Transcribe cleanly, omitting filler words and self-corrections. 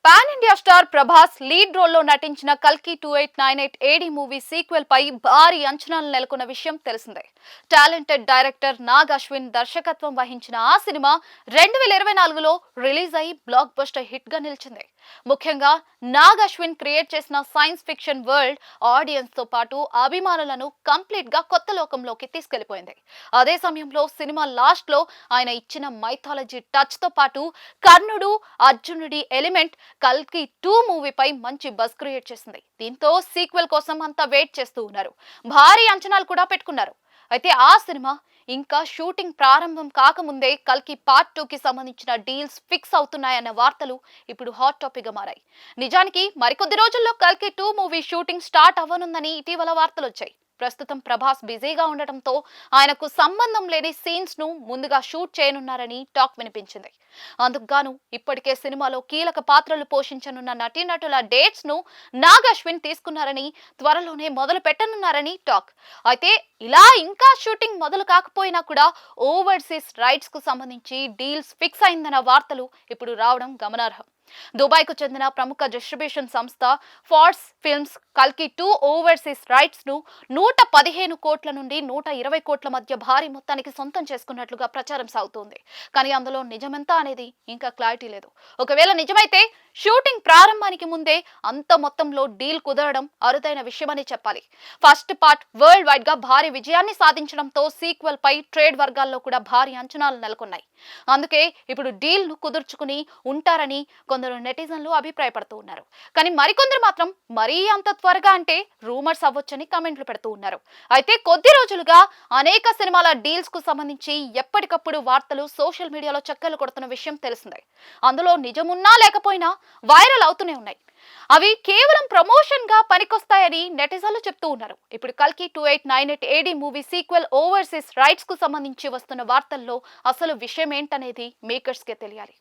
Pan India star Prabhas lead రోల్లో నటించిన కల్కి 2898 ఏడి మూవీ సీక్వెల్ పై భారీ అంచనాలు నెలకొన్న విషయం తెలిసిందే. టాలెంటెడ్ డైరెక్టర్ నాగ్ అశ్విన్ దర్శకత్వం వహించిన ఆ సినిమా 2024లో రిలీజ్ అయి బ్లాక్ బస్టర్ హిట్ గా నిలిచింది. ముఖ్యంగా నాగ్ అశ్విన్ క్రియేట్ చేసిన సైన్స్ ఫిక్షన్ వరల్డ్ ఆడియన్స్ తో పాటు అభిమానులను కంప్లీట్ గా కొత్త లోకంలోకి తీసుకెళ్లిపోయింది. అదే సమయంలో సినిమా లాస్ట్ లో ఆయన ఇచ్చిన మైథాలజీ టచ్ తో పాటు కర్ణుడు అర్జునుడి ఎలిమెంట్ కల్కి 2 మూవీపై మంచి బజ్ క్రియేట్ చేసింది. దీంతో సీక్వెల్ కోసం అంతా వెయిట్ చేస్తూ ఉన్నారు. భారీ అంచనాలు కూడా పెట్టుకున్నారు. అయితే ఆ సినిమా ఇంకా షూటింగ్ ప్రారంభం కాకముందే కల్కి పార్ట్ 2కి సంబంధించిన డీల్స్ ఫిక్స్ అవుతున్నాయన్న వార్తలు ఇప్పుడు హాట్ టాపిక్ గా మారాయి. నిజానికి మరికొద్ది రోజుల్లో కల్కి 2 మూవీ షూటింగ్ స్టార్ట్ అవ్వనుందని ఇటీవల వార్తలు వచ్చాయి. ప్రస్తుతం ప్రభాస్ బిజీగా ఉండటంతో ఆయనకు సంబంధం లేని సీన్స్ ను ముందుగా షూట్ చేయనున్నారని టాక్ వినిపించింది. అందుకు గాను ఇప్పటికే సినిమాలో కీలక పాత్రలు పోషించనున్న నటీనటుల డేట్స్ ను నాగ్ అశ్విన్ తీసుకున్నారని, త్వరలోనే మొదలు పెట్టనున్నారని టాక్. అయితే ఇలా ఇంకా షూటింగ్ మొదలు కాకపోయినా కూడా ఓవర్సీస్ రైట్స్ కు సంబంధించి డీల్స్ ఫిక్స్ అయిందన్న వార్తలు ఇప్పుడు రావడం గమనార్హం. దుబాయ్ కు చెందిన ప్రముఖ డిస్ట్రిబ్యూషన్ సంస్థ ఫార్స్ ఫిల్మ్స్ కల్కి 2 ఓవర్సీస్ రైట్స్ ను 115 కోట్ల నుండి 120 కోట్ల మధ్య భారీ మొత్తానికి సొంతం చేసుకున్నట్లుగా ప్రచారం సాగుతోంది. కానీ అందులో నిజమెంత అనేది ఇంకా క్లారిటీ లేదు. ఒకవేళ నిజమైతే షూటింగ్ ప్రారంభానికి ముందే అంత మొత్తంలో డీల్ కుదరడం అరుదైన విషయమని చెప్పాలి. ఫస్ట్ పార్ట్ వరల్డ్ వైడ్ గా భారీ విజయాన్ని సాధించడంతో సీక్వెల్ పై ట్రేడ్ వర్గాల్లో కూడా భారీ అంచనాలు నెలకొన్నాయి. అందుకే ఇప్పుడు డీల్ ను కుదుర్చుకుని ఉంటారని కొందరు నెటిజన్లు అభిప్రాయపడుతూ ఉన్నారు. కానీ మరికొందరు మాత్రం మరీ అంత త్వరగా అంటే రూమర్స్ అవ్వొచ్చని కమెంట్లు పెడుతూ ఉన్నారు. అయితే కొద్ది రోజులుగా అనేక సినిమాల డీల్స్ కు సంబంధించి ఎప్పటికప్పుడు వార్తలు సోషల్ మీడియాలో చక్కర్లు కొడుతున్న విషయం తెలిసిందే. అందులో నిజమున్నా లేకపోయినా వైరల్ అవుతూనే ఉన్నాయి. అవి కేవలం ప్రమోషన్ గా పనికొస్తాయని నెటిజన్లు చెప్తూ ఉన్నారు. ఇప్పుడు కల్కి 2898 AD movie sequel overseas rights కు సంబంధించి వస్తున్న వార్తల్లో అసలు విషయం ఏంటనేది మేకర్స్ కే తెలియాలి.